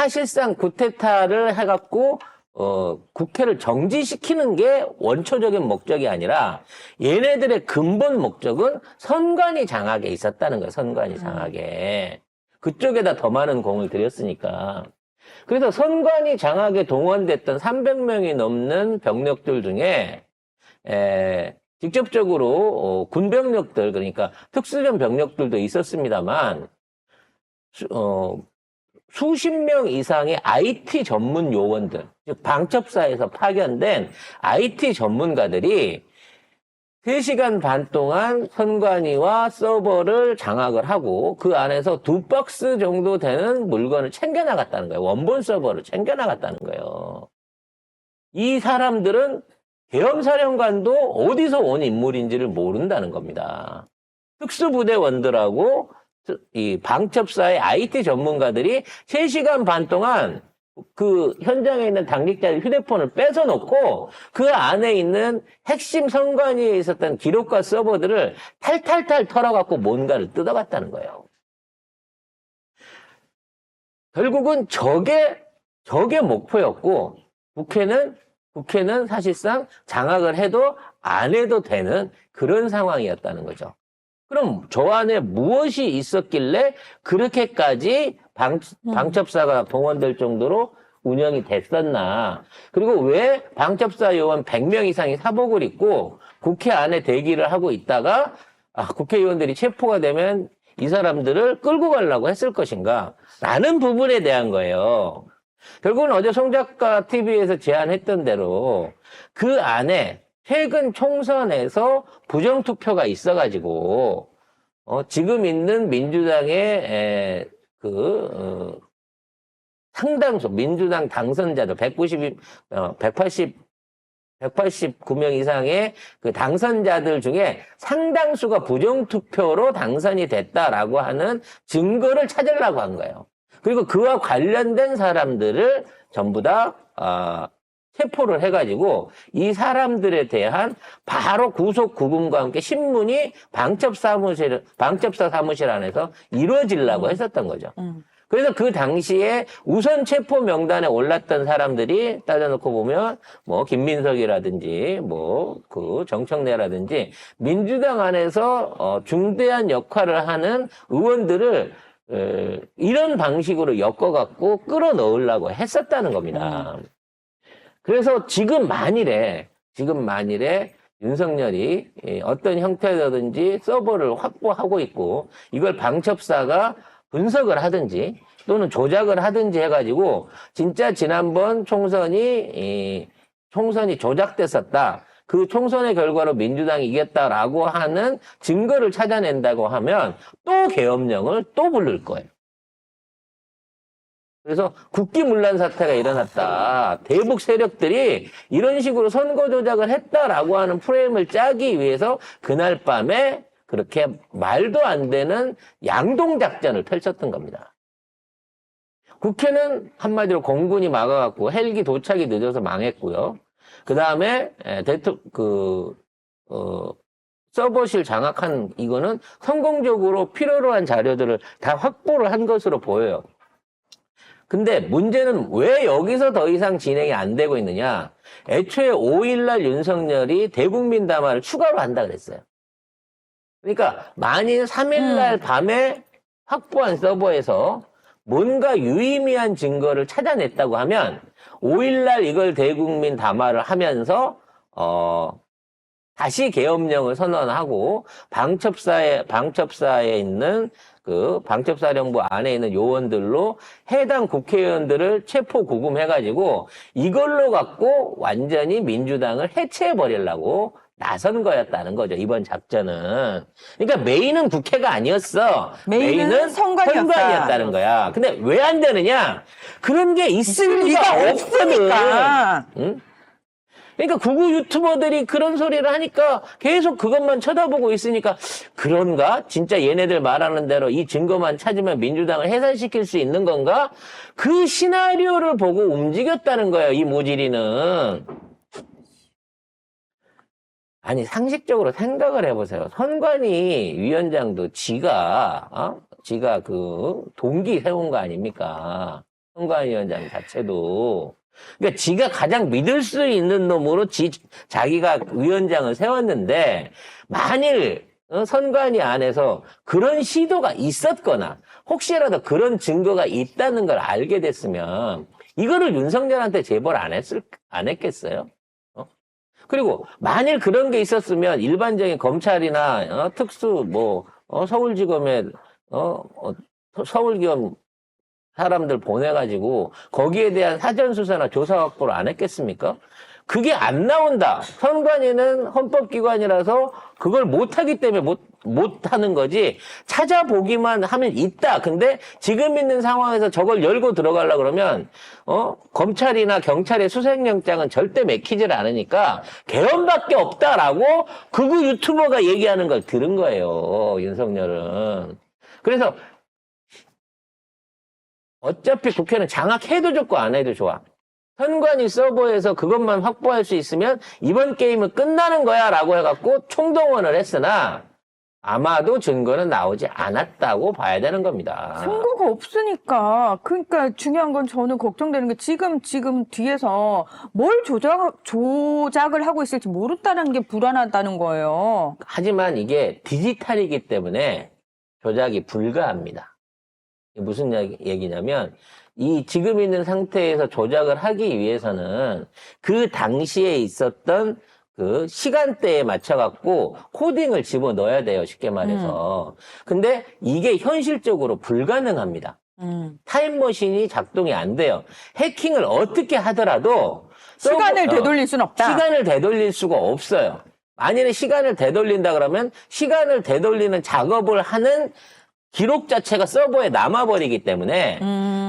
사실상 쿠데타를 해갖고 국회를 정지시키는 게 원초적인 목적이 아니라 얘네들의 근본 목적은 선관위 장악에 있었다는 거예요. 선관위 장악에. 그쪽에다 더 많은 공을 들였으니까. 그래서 선관위 장악에 동원됐던 300명이 넘는 병력들 중에 직접적으로 군병력들, 그러니까 특수전 병력들도 있었습니다만 수십 명 이상의 IT 전문 요원들, 즉 방첩사에서 파견된 IT 전문가들이 3시간 반 동안 선관위와 서버를 장악을 하고 그 안에서 2박스 정도 되는 물건을 챙겨나갔다는 거예요. 원본 서버를 챙겨나갔다는 거예요. 이 사람들은 계엄사령관도 어디서 온 인물인지를 모른다는 겁니다. 특수부대원들하고 이 방첩사의 IT 전문가들이 3시간 반 동안 그 현장에 있는 당직자의 휴대폰을 뺏어놓고 그 안에 있는 핵심 선관위에 있었던 기록과 서버들을 탈탈탈 털어갖고 뭔가를 뜯어갔다는 거예요. 결국은 저게 목표였고 국회는 사실상 장악을 해도 안 해도 되는 그런 상황이었다는 거죠. 그럼 저 안에 무엇이 있었길래 그렇게까지 방첩사가 동원될 정도로 운영이 됐었나. 그리고 왜 방첩사 요원 100명 이상이 사복을 입고 국회 안에 대기를 하고 있다가 국회의원들이 체포가 되면 이 사람들을 끌고 가려고 했을 것인가. 라는 부분에 대한 거예요. 결국은 어제 송 작가 TV에서 제안했던 대로 그 안에 최근 총선에서 부정투표가 있어가지고, 지금 있는 민주당의 상당수, 민주당 당선자들, 189명 이상의 그 당선자들 중에 상당수가 부정투표로 당선이 됐다라고 하는 증거를 찾으려고 한 거예요. 그리고 그와 관련된 사람들을 전부 다, 체포를 해가지고 이 사람들에 대한 바로 구속 구금과 함께 신문이 방첩사 사무실 안에서 이루어지려고 했었던 거죠. 그래서 그 당시에 우선 체포 명단에 올랐던 사람들이 따져놓고 보면 뭐 김민석이라든지 뭐 그 정청래라든지 민주당 안에서 중대한 역할을 하는 의원들을 이런 방식으로 엮어갖고 끌어넣으려고 했었다는 겁니다. 그래서 지금 만일에 윤석열이 어떤 형태라든지 서버를 확보하고 있고 이걸 방첩사가 분석을 하든지 또는 조작을 하든지 해가지고 진짜 지난번 총선이 조작됐었다. 그 총선의 결과로 민주당이 이겼다라고 하는 증거를 찾아낸다고 하면 또 계엄령을 또 부를 거예요. 그래서 국기문란 사태가 일어났다. 대북 세력들이 이런 식으로 선거 조작을 했다라고 하는 프레임을 짜기 위해서 그날 밤에 그렇게 말도 안 되는 양동작전을 펼쳤던 겁니다. 국회는 한마디로 공군이 막아갖고 헬기 도착이 늦어서 망했고요. 그 다음에 서버실 장악한 이거는 성공적으로 필요로 한 자료들을 다 확보를 한 것으로 보여요. 근데 문제는 왜 여기서 더 이상 진행이 안 되고 있느냐? 애초에 5일날 윤석열이 대국민 담화를 추가로 한다 그랬어요. 그러니까 만일 3일날 밤에 확보한 서버에서 뭔가 유의미한 증거를 찾아냈다고 하면 5일날 이걸 대국민 담화를 하면서 다시 계엄령을 선언하고 방첩사에 있는 그 방첩사령부 안에 있는 요원들로 해당 국회의원들을 체포 구금해가지고 이걸로 갖고 완전히 민주당을 해체해버리려고 나선 거였다는 거죠. 이번 작전은. 그러니까 메인은 국회가 아니었어. 메인은 선관위였다는 거야. 근데 왜 안 되느냐? 그런 게 있을 리가 없으니까. 응? 그러니까 구구 유튜버들이 그런 소리를 하니까 계속 그것만 쳐다보고 있으니까 그런가? 진짜 얘네들 말하는 대로 이 증거만 찾으면 민주당을 해산시킬 수 있는 건가? 그 시나리오를 보고 움직였다는 거예요. 이 모질이는. 아니 상식적으로 생각을 해보세요. 선관위 위원장도 지가 그 동기 세운 거 아닙니까? 선관위원장 자체도. 그러니까 지가 가장 믿을 수 있는 놈으로 자기가 위원장을 세웠는데 만일 선관위 안에서 그런 시도가 있었거나 혹시라도 그런 증거가 있다는 걸 알게 됐으면 이거를 윤석열한테 제보를 안 했겠어요? 그리고 만일 그런 게 있었으면 일반적인 검찰이나 특수 서울지검에 서울기업 사람들 보내가지고 거기에 대한 사전수사나 조사 확보를 안 했겠습니까? 그게 안 나온다. 선관위는 헌법기관이라서 그걸 못하기 때문에 못하는 거지. 찾아보기만 하면 있다. 근데 지금 있는 상황에서 저걸 열고 들어가려고 그러면 검찰이나 경찰의 수색영장은 절대 맥히질 않으니까 개헌밖에 없다라고 극우 유튜버가 얘기하는 걸 들은 거예요. 윤석열은. 그래서 어차피 국회는 장악해도 좋고 안 해도 좋아. 선관위 서버에서 그것만 확보할 수 있으면 이번 게임은 끝나는 거야 라고 해갖고 총동원을 했으나 아마도 증거는 나오지 않았다고 봐야 되는 겁니다. 증거가 없으니까. 그러니까 중요한 건 저는 걱정되는 게 지금 뒤에서 뭘 조작을 하고 있을지 모른다는 게 불안하다는 거예요. 하지만 이게 디지털이기 때문에 조작이 불가합니다. 무슨 얘기냐면 이 지금 있는 상태에서 조작을 하기 위해서는 그 당시에 있었던 그 시간대에 맞춰갖고 코딩을 집어넣어야 돼요. 쉽게 말해서. 근데 이게 현실적으로 불가능합니다. 타임머신이 작동이 안 돼요. 해킹을 어떻게 하더라도 시간을 되돌릴 수는 없다. 시간을 되돌릴 수가 없어요. 만일에 시간을 되돌린다 그러면 시간을 되돌리는 작업을 하는 기록 자체가 서버에 남아버리기 때문에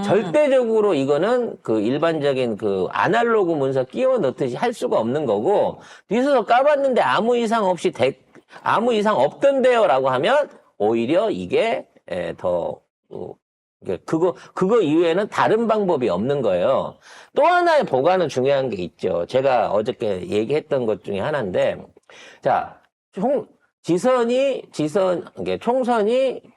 절대적으로 이거는 그 일반적인 그 아날로그 문서 끼워 넣듯이 할 수가 없는 거고 뒤에서 까봤는데 아무 이상 없던데요라고 하면 오히려 이게 더 그거 이외에는 다른 방법이 없는 거예요. 또 하나의 보관은 중요한 게 있죠. 제가 어저께 얘기했던 것 중에 하나인데 자 총선이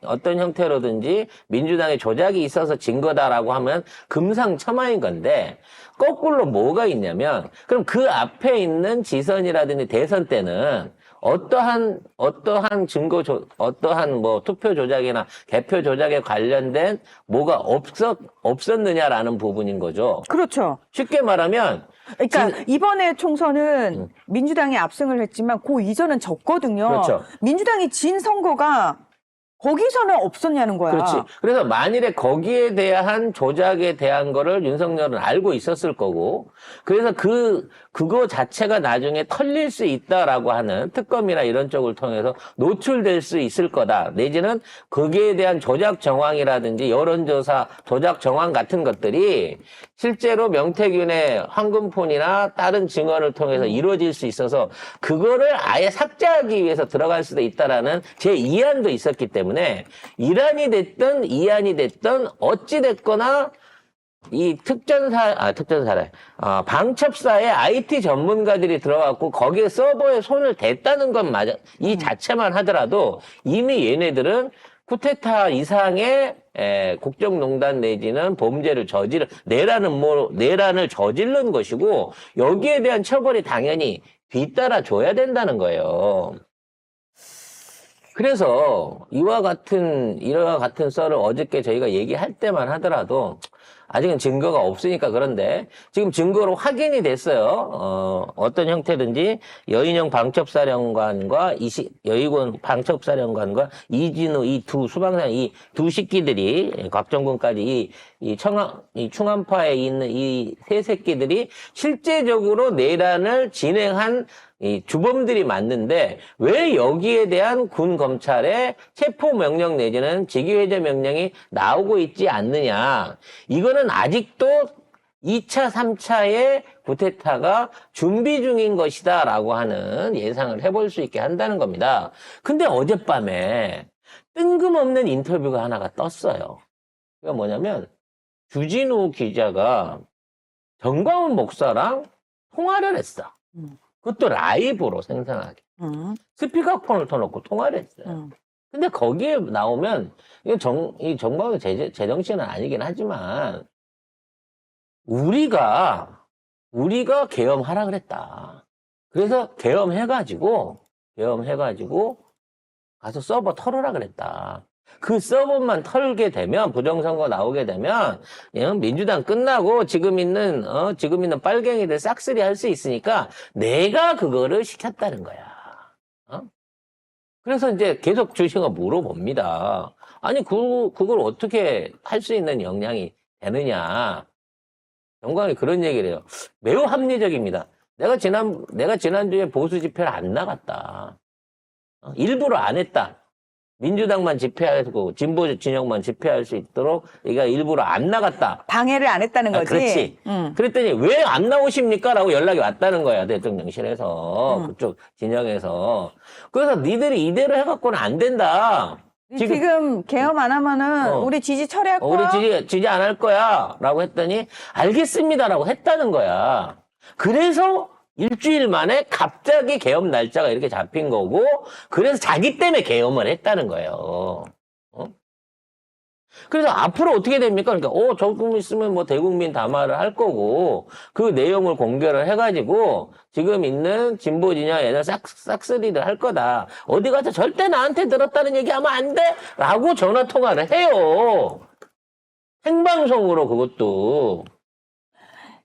어떤 형태로든지 민주당의 조작이 있어서 진 거다라고 하면 금상첨화인 건데 거꾸로 뭐가 있냐면 그럼 그 앞에 있는 지선이라든지 대선 때는 어떠한 어떠한 투표 조작이나 개표 조작에 관련된 뭐가 없었느냐라는 부분인 거죠. 그렇죠. 쉽게 말하면 그러니까 이번에 총선은 민주당이 압승을 했지만 그 이전은 졌거든요. 그렇죠. 민주당이 진 선거가 거기서는 없었냐는 거야. 그렇지. 그래서 만일에 거기에 대한 조작에 대한 거를 윤석열은 알고 있었을 거고, 그래서 그거 자체가 나중에 털릴 수 있다라고 하는 특검이나 이런 쪽을 통해서 노출될 수 있을 거다. 내지는 거기에 대한 조작 정황이라든지 여론조사 조작 정황 같은 것들이 실제로 명태균의 황금폰이나 다른 증언을 통해서 이루어질 수 있어서 그거를 아예 삭제하기 위해서 들어갈 수도 있다라는 제 이안도 있었기 때문에 이란이 됐든 이안이 됐든 어찌 됐거나 이 방첩사에 IT 전문가들이 들어갔고 거기에 서버에 손을 댔다는 건 맞아. 이 자체만 하더라도 이미 얘네들은 쿠데타 이상의 국정농단 내지는 범죄를 내란을 저지른 것이고 여기에 대한 처벌이 당연히 뒤따라 줘야 된다는 거예요. 그래서 이와 같은 썰을 어저께 저희가 얘기할 때만 하더라도 아직은 증거가 없으니까 그런데 지금 증거로 확인이 됐어요. 어떤 형태든지 여인영 방첩사령관과 여의권 방첩사령관과 이진우 이 두 수방장 이 두 새끼들이 곽정근까지 이 충암파에 있는 이 세 새끼들이 실제적으로 내란을 진행한 이 주범들이 맞는데 왜 여기에 대한 군 검찰의 체포 명령 내지는 직위해제 명령이 나오고 있지 않느냐. 이거는 아직도 2차, 3차의 쿠데타가 준비 중인 것이다 라고 하는 예상을 해볼 수 있게 한다는 겁니다. 근데 어젯밤에 뜬금없는 인터뷰가 하나가 떴어요. 그게 뭐냐면 주진우 기자가 정광훈 목사랑 통화를 했어. 그것도 라이브로 생생하게. 스피커폰을 터놓고 통화를 했어요. 근데 거기에 나오면, 이 정광훈 제정신은 아니긴 하지만, 우리가 계엄하라 그랬다. 그래서 계엄해가지고 가서 서버 털으라 그랬다. 그 서버만 털게 되면, 부정선거 나오게 되면, 민주당 끝나고 지금 있는 빨갱이들 싹쓸이 할 수 있으니까 내가 그거를 시켰다는 거야. 어? 그래서 이제 계속 주식을 물어봅니다. 아니, 그걸 어떻게 할 수 있는 역량이 되느냐. 정광이 그런 얘기를 해요. 매우 합리적입니다. 내가 지난주에 보수 집회를 안 나갔다. 일부러 안 했다. 민주당만 집회하고 진보 진영만 집회할 수 있도록 얘가 일부러 안 나갔다. 방해를 안 했다는 거지. 그렇지. 그랬더니 왜 안 나오십니까? 라고 연락이 왔다는 거야. 대통령실에서. 그쪽 진영에서. 그래서 니들이 이대로 해갖고는 안 된다. 지금 계엄 안 하면은 우리 지지 철회할 거야. 우리 지지 안 할 거야. 라고 했더니 알겠습니다라고 했다는 거야. 그래서 일주일 만에 갑자기 계엄 날짜가 이렇게 잡힌 거고, 그래서 자기 때문에 계엄을 했다는 거예요. 그래서 앞으로 어떻게 됩니까? 그러니까, 조금 있으면 뭐 대국민 담화를 할 거고, 그 내용을 공개를 해가지고, 지금 있는 진보 진영 얘네 싹쓸이들 할 거다. 어디 가서 절대 나한테 들었다는 얘기 하면 안 돼! 라고 전화 통화를 해요. 생방송으로 그것도.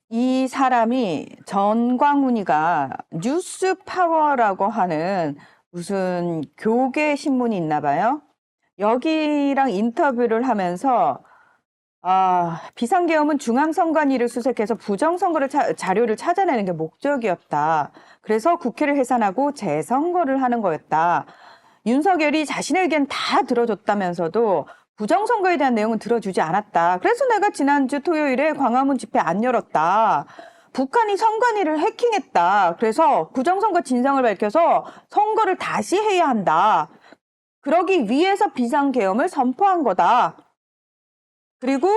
이 사람이 전광훈이가 뉴스파워라고 하는 무슨 교계 신문이 있나 봐요. 여기랑 인터뷰를 하면서 비상계엄은 중앙선관위를 수색해서 부정선거를 자료를 찾아내는 게 목적이었다. 그래서 국회를 해산하고 재선거를 하는 거였다. 윤석열이 자신의 의견 다 들어줬다면서도 부정선거에 대한 내용은 들어주지 않았다. 그래서 내가 지난주 토요일에 광화문 집회 안 열었다. 북한이 선관위를 해킹했다. 그래서 부정선거 진상을 밝혀서 선거를 다시 해야 한다. 그러기 위해서 비상계엄을 선포한 거다. 그리고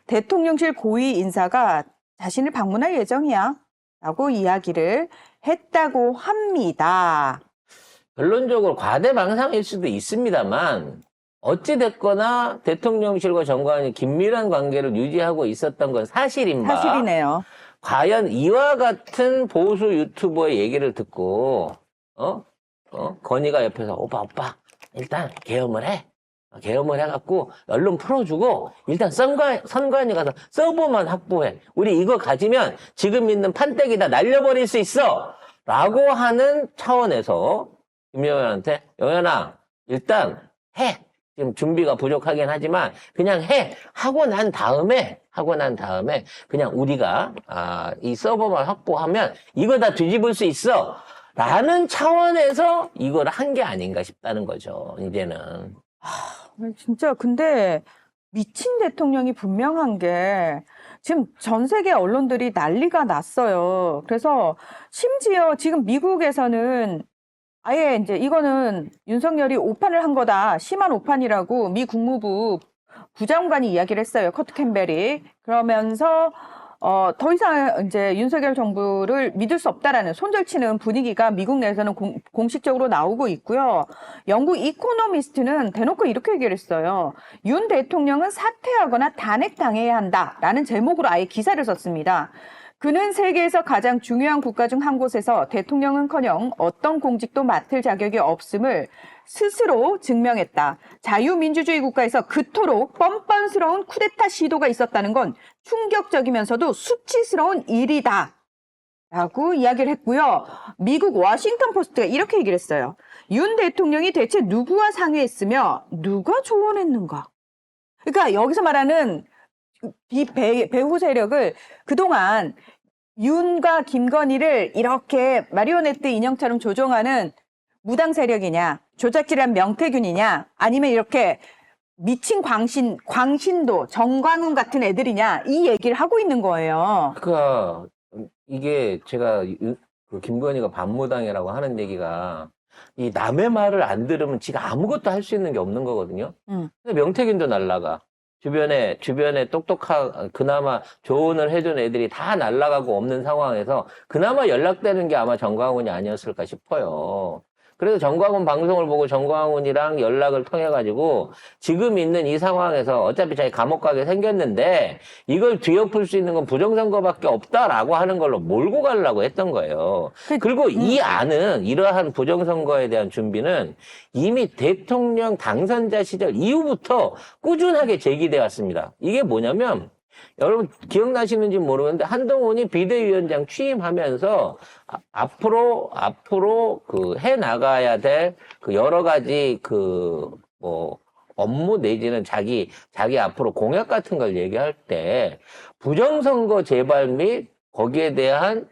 대통령실 고위 인사가 자신을 방문할 예정이야. 라고 이야기를 했다고 합니다. 결론적으로 과대망상일 수도 있습니다만, 어찌됐거나 대통령실과 정관이 긴밀한 관계를 유지하고 있었던 건 사실인가? 사실이네요. 과연 이와 같은 보수 유튜버의 얘기를 듣고, 건희가 옆에서, 오빠, 일단 계엄을 해. 계엄을 해갖고, 언론 풀어주고, 일단 선관위 가서 서버만 확보해. 우리 이거 가지면 지금 있는 판때기 다 날려버릴 수 있어! 라고 하는 차원에서, 김영현한테, 영현아, 일단 해! 지금 준비가 부족하긴 하지만 그냥 해 하고 난 다음에 그냥 우리가 이 서버만 확보하면 이거 다 뒤집을 수 있어 라는 차원에서 이걸 한 게 아닌가 싶다는 거죠. 이제는 진짜 근데 미친 대통령이 분명한 게 지금 전 세계 언론들이 난리가 났어요. 그래서 심지어 지금 미국에서는 아예 이제 이거는 윤석열이 오판을 한 거다. 심한 오판이라고 미 국무부 부장관이 이야기를 했어요. 커트 캠벨이. 그러면서 더 이상 이제 윤석열 정부를 믿을 수 없다라는 손절치는 분위기가 미국 내에서는 공식적으로 나오고 있고요. 영국 이코노미스트는 대놓고 이렇게 얘기를 했어요. 윤 대통령은 사퇴하거나 탄핵당해야 한다라는 제목으로 아예 기사를 썼습니다. 그는 세계에서 가장 중요한 국가 중 한 곳에서 대통령은커녕 어떤 공직도 맡을 자격이 없음을 스스로 증명했다. 자유민주주의 국가에서 그토록 뻔뻔스러운 쿠데타 시도가 있었다는 건 충격적이면서도 수치스러운 일이다. 라고 이야기를 했고요. 미국 워싱턴 포스트가 이렇게 얘기를 했어요. 윤 대통령이 대체 누구와 상의했으며 누가 조언했는가? 그러니까 여기서 말하는 배후 세력을 그동안 윤과 김건희를 이렇게 마리오네트 인형처럼 조종하는 무당 세력이냐, 조작질한 명태균이냐, 아니면 이렇게 미친 광신도, 정광훈 같은 애들이냐, 이 얘기를 하고 있는 거예요. 그러니까 이게 제가 그 김건희가 반무당이라고 하는 얘기가 이 남의 말을 안 들으면 지가 아무것도 할 수 있는 게 없는 거거든요. 근데 명태균도 날라가. 주변에 그나마 조언을 해준 애들이 다 날아가고 없는 상황에서 그나마 연락되는 게 아마 정광훈이 아니었을까 싶어요. 그래서 정광훈 방송을 보고 정광훈이랑 연락을 통해가지고 지금 있는 이 상황에서 어차피 자기 감옥 가게 생겼는데 이걸 뒤엎을 수 있는 건 부정선거밖에 없다라고 하는 걸로 몰고 가려고 했던 거예요. 그리고 이 안은 이러한 부정선거에 대한 준비는 이미 대통령 당선자 시절 이후부터 꾸준하게 제기돼 왔습니다. 이게 뭐냐면 여러분 기억나시는지 모르겠는데 한동훈이 비대위원장 취임하면서 앞으로 그 해 나가야 될 그 여러 가지 그 뭐 업무 내지는 자기 앞으로 공약 같은 걸 얘기할 때 부정선거 재발 및 거기에 대한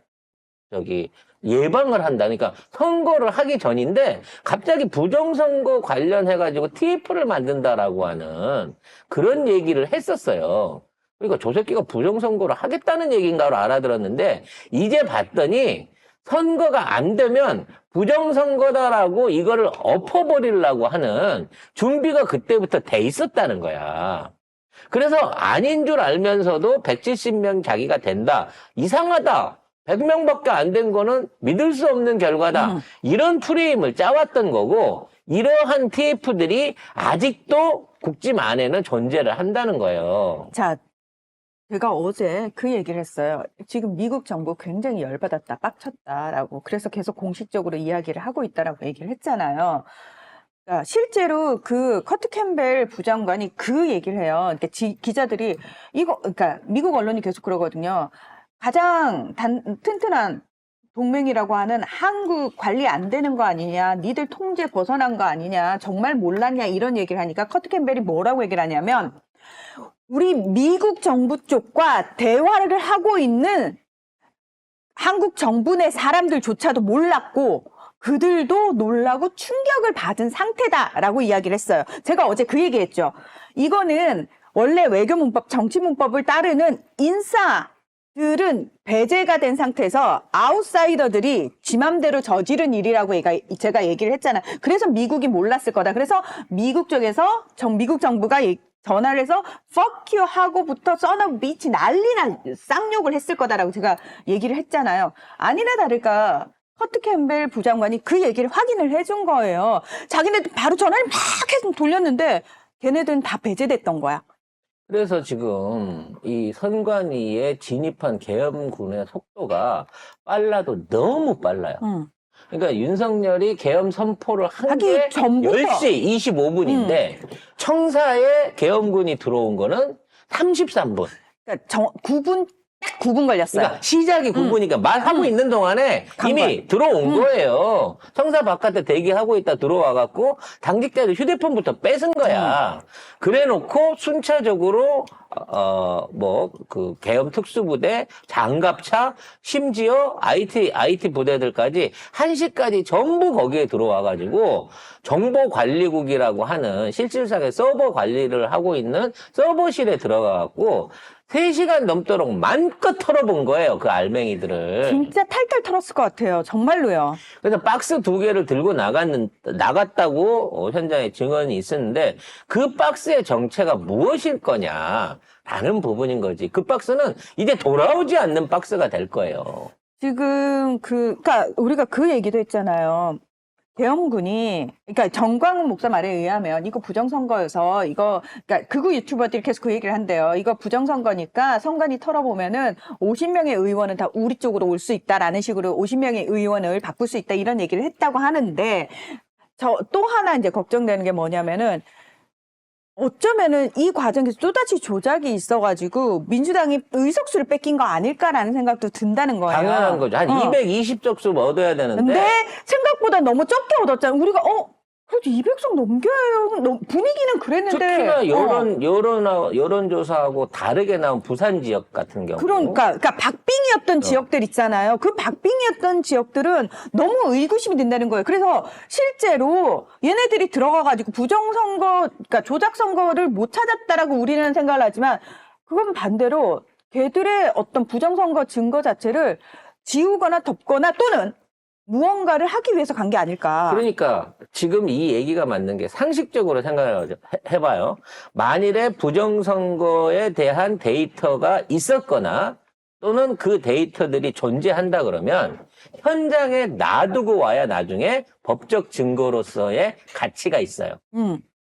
예방을 한다. 그러니까 선거를 하기 전인데 갑자기 부정선거 관련해가지고 TF를 만든다라고 하는 그런 얘기를 했었어요. 그러니까 저 새끼가 부정선거를 하겠다는 얘기인가로 알아들었는데 이제 봤더니 선거가 안 되면 부정선거다라고 이거를 엎어버리려고 하는 준비가 그때부터 돼 있었다는 거야. 그래서 아닌 줄 알면서도 170명 자기가 된다. 이상하다. 100명밖에 안 된 거는 믿을 수 없는 결과다. 이런 프레임을 짜왔던 거고 이러한 TF들이 아직도 국짐 안에는 존재를 한다는 거예요. 자, 제가 어제 그 얘기를 했어요. 지금 미국 정부 굉장히 열받았다, 빡쳤다라고. 그래서 계속 공식적으로 이야기를 하고 있다라고 얘기를 했잖아요. 그러니까 실제로 그 커트 캠벨 부장관이 그 얘기를 해요. 그러니까 기자들이 그러니까 미국 언론이 계속 그러거든요. 가장 튼튼한 동맹이라고 하는 한국 관리 안 되는 거 아니냐, 니들 통제 벗어난 거 아니냐, 정말 몰랐냐 이런 얘기를 하니까 커트 캠벨이 뭐라고 얘기를 하냐면 우리 미국 정부 쪽과 대화를 하고 있는 한국 정부 내 사람들조차도 몰랐고 그들도 놀라고 충격을 받은 상태다라고 이야기를 했어요. 제가 어제 그 얘기했죠. 이거는 원래 외교문법, 정치문법을 따르는 인사들은 배제가 된 상태에서 아웃사이더들이 지 맘대로 저지른 일이라고 제가 얘기를 했잖아요. 그래서 미국이 몰랐을 거다. 그래서 미국 쪽에서 미국 정부가 전화를 해서 fuck you 하고부터 son of bitch 난리나 쌍욕을 했을 거다라고 제가 얘기를 했잖아요. 아니나 다를까 커트 캠벨 부장관이 그 얘기를 확인을 해준 거예요. 자기네들 바로 전화를 막 해서 돌렸는데 걔네들은 다 배제됐던 거야. 그래서 지금 이 선관위에 진입한 계엄군의 속도가 빨라도 너무 빨라요. 그러니까 윤석열이 계엄 선포를 한 게 전부터 10시 25분인데 청사에 계엄군이 들어온 거는 33분. 그러니까 9분 딱 9분 걸렸어요. 그러니까 시작이 9분이니까 말하고 있는 동안에 이미 들어온 거예요. 청사 바깥에 대기하고 있다 들어와갖고 당직자들 휴대폰부터 뺏은 거야. 그래놓고 순차적으로 그 계엄 특수부대, 장갑차, 심지어 IT 부대들까지 1시까지 전부 거기에 들어와가지고 정보관리국이라고 하는 실질상의 서버 관리를 하고 있는 서버실에 들어가갖고 3시간 넘도록 마음껏 털어본 거예요, 그 알맹이들을. 진짜 탈탈 털었을 것 같아요. 정말로요. 그래서 박스 2개를 들고 나갔다고 현장에 증언이 있었는데 그 박스의 정체가 무엇일 거냐라는 부분인 거지. 그 박스는 이제 돌아오지 않는 박스가 될 거예요. 지금 그러니까 우리가 그 얘기도 했잖아요. 계엄군이, 그러니까 정광훈 목사 말에 의하면 이거 부정선거여서 그러니까 극우 유튜버들이 계속 그 얘기를 한대요. 이거 부정선거니까 선관위 털어보면은 50명의 의원은 다 우리 쪽으로 올 수 있다라는 식으로 50명의 의원을 바꿀 수 있다 이런 얘기를 했다고 하는데 또 하나 이제 걱정되는 게 뭐냐면은 어쩌면은 이 과정에서 또다시 조작이 있어가지고 민주당이 의석수를 뺏긴 거 아닐까라는 생각도 든다는 거예요. 당연한 거죠. 한 220석수 얻어야 되는데. 근데 생각보다 너무 적게 얻었잖아요. 우리가 그래도 200석 넘겨요. 분위기는 그랬는데. 특히나 여론조사하고 다르게 나온 부산 지역 같은 경우. 그러니까 박빙이었던 지역들 있잖아요. 그 박빙이었던 지역들은 너무 의구심이 된다는 거예요. 그래서 실제로 얘네들이 들어가가지고 부정선거, 그러니까 조작선거를 못 찾았다라고 우리는 생각을 하지만 그건 반대로 걔들의 어떤 부정선거 증거 자체를 지우거나 덮거나 또는 무언가를 하기 위해서 간 게 아닐까. 그러니까 지금 이 얘기가 맞는 게 상식적으로 생각을 해봐요. 만일에 부정선거에 대한 데이터가 있었거나 또는 그 데이터들이 존재한다 그러면 현장에 놔두고 와야 나중에 법적 증거로서의 가치가 있어요.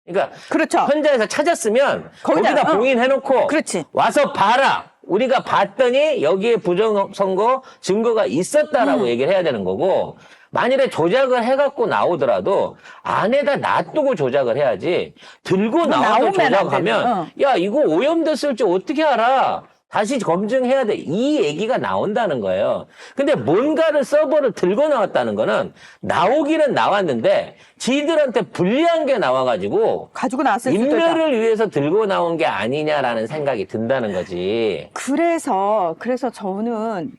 그러니까 그렇죠. 현장에서 찾았으면 거기다 봉인해놓고 그렇지. 와서 봐라. 우리가 봤더니 여기에 부정선거 증거가 있었다라고 얘기를 해야 되는 거고, 만일에 조작을 해갖고 나오더라도 안에다 놔두고 조작을 해야지, 들고 나와서 나오면 안 조작하면 되지. 야 이거 오염됐을지 어떻게 알아? 다시 검증해야 돼. 이 얘기가 나온다는 거예요. 근데 뭔가를 서버를 들고 나왔다는 거는 나오기는 나왔는데 지들한테 불리한 게 나와가지고 가지고 나왔을 수도 있다. 인멸을 위해서 들고 나온 게 아니냐라는 생각이 든다는 거지. 그래서 저는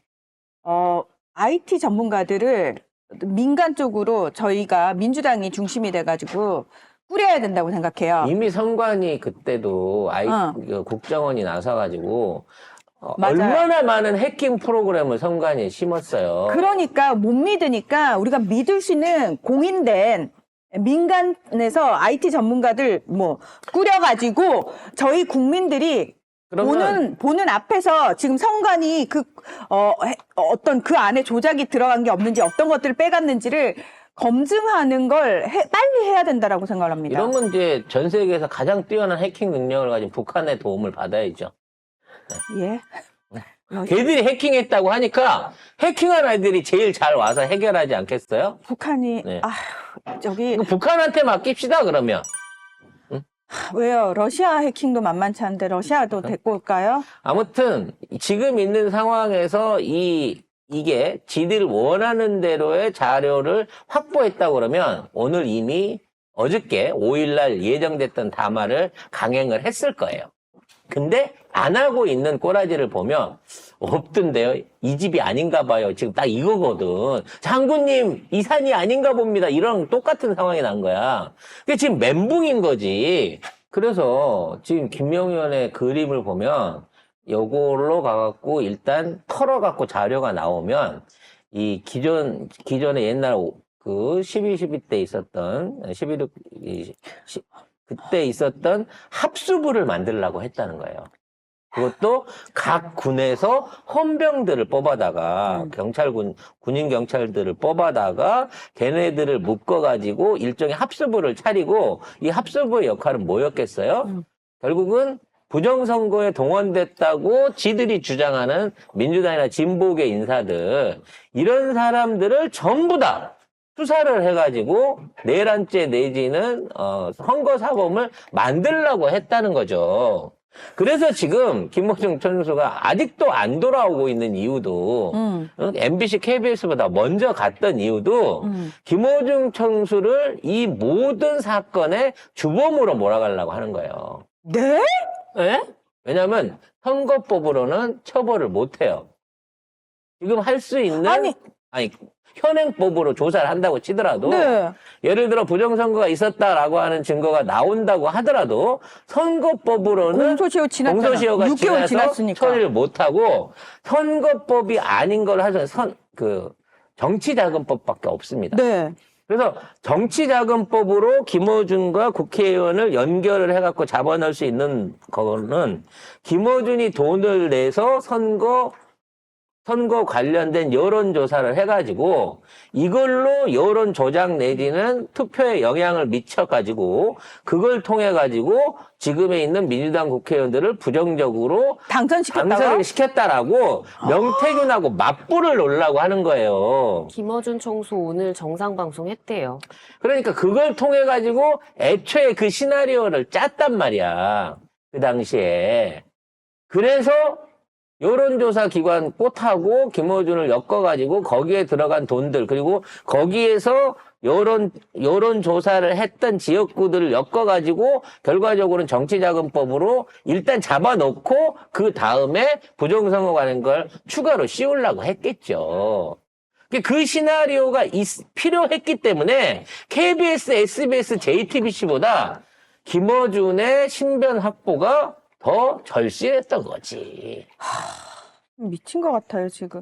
IT 전문가들을 민간 쪽으로 저희가 민주당이 중심이 돼가지고 꾸려야 된다고 생각해요. 이미 선관위 그때도 그 국정원이 나서가지고 맞아요. 얼마나 많은 해킹 프로그램을 선관위에 심었어요. 그러니까 못 믿으니까 우리가 믿을 수 있는 공인된 민간에서 IT 전문가들 뭐 꾸려가지고 저희 국민들이 보는 앞에서 지금 선관위 어떤 그 안에 조작이 들어간 게 없는지 어떤 것들을 빼갔는지를 검증하는 걸 빨리 해야 된다라고 생각합니다. 이런 건 이제 전 세계에서 가장 뛰어난 해킹 능력을 가진 북한의 도움을 받아야죠. 예. 걔들이 해킹했다고 하니까 해킹한 아이들이 제일 잘 와서 해결하지 않겠어요? 북한이 네. 저기 이거 북한한테 맡깁시다 그러면. 왜요? 러시아 해킹도 만만치 않은데 러시아도 데리고 올까요? 아무튼 지금 있는 상황에서 이게 지들 원하는 대로의 자료를 확보했다고 그러면 오늘 이미 어저께 5일날 예정됐던 담화를 강행을 했을 거예요. 근데 안 하고 있는 꼬라지를 보면 없던데요. 이 집이 아닌가 봐요. 지금 딱 이거거든. 장군님 이산이 아닌가 봅니다. 이런 똑같은 상황이 난 거야. 그게 지금 멘붕인 거지. 그래서 지금 김명현의 그림을 보면 요걸로 가갖고 일단 털어갖고 자료가 나오면 이 기존에 옛날 그 12 때 있었던 그때 있었던 합수부를 만들려고 했다는 거예요. 그것도 각 군에서 헌병들을 뽑아다가 군인 경찰들을 뽑아다가 걔네들을 묶어가지고 일종의 합수부를 차리고 이 합수부의 역할은 뭐였겠어요? 결국은 부정선거에 동원됐다고 지들이 주장하는 민주당이나 진보계 인사들 이런 사람들을 전부 다 수사를 해가지고 내란죄 내지는 선거사범을 만들려고 했다는 거죠. 그래서 지금 김호중 총수가 아직도 안 돌아오고 있는 이유도 MBC, KBS보다 먼저 갔던 이유도 김호중 총수를 이 모든 사건의 주범으로 몰아가려고 하는 거예요. 네? 예? 왜냐하면 선거법으로는 처벌을 못 해요. 지금 할 수 있는 아니 현행법으로 조사를 한다고 치더라도 네. 예를 들어 부정선거가 있었다라고 하는 증거가 나온다고 하더라도 선거법으로는 공소시효가 6개월 지나서 지났으니까 처리를 못하고 선거법이 아닌 걸 하죠. 정치자금법밖에 없습니다. 네. 그래서 정치자금법으로 김어준과 국회의원을 연결을 해갖고 잡아넣을 수 있는 거는 김어준이 돈을 내서 선거 관련된 여론조사를 해가지고 이걸로 여론 조작 내지는 투표에 영향을 미쳐가지고 그걸 통해가지고 지금에 있는 민주당 국회의원들을 부정적으로 당선을 시켰다라고 명태균하고 맞불을 놓으려고 하는 거예요. 김어준 총수 오늘 정상방송 했대요. 그러니까 그걸 통해가지고 애초에 그 시나리오를 짰단 말이야. 그 당시에. 그래서 여론조사 기관 꽃하고 김어준을 엮어가지고 거기에 들어간 돈들 그리고 거기에서 여론조사를 했던 지역구들을 엮어가지고 결과적으로는 정치자금법으로 일단 잡아놓고 그 다음에 부정선거 관련 걸 추가로 씌우려고 했겠죠. 그 시나리오가 필요했기 때문에 KBS, SBS, JTBC보다 김어준의 신변 확보가 더 절실했던 거지. 미친 것 같아요, 지금.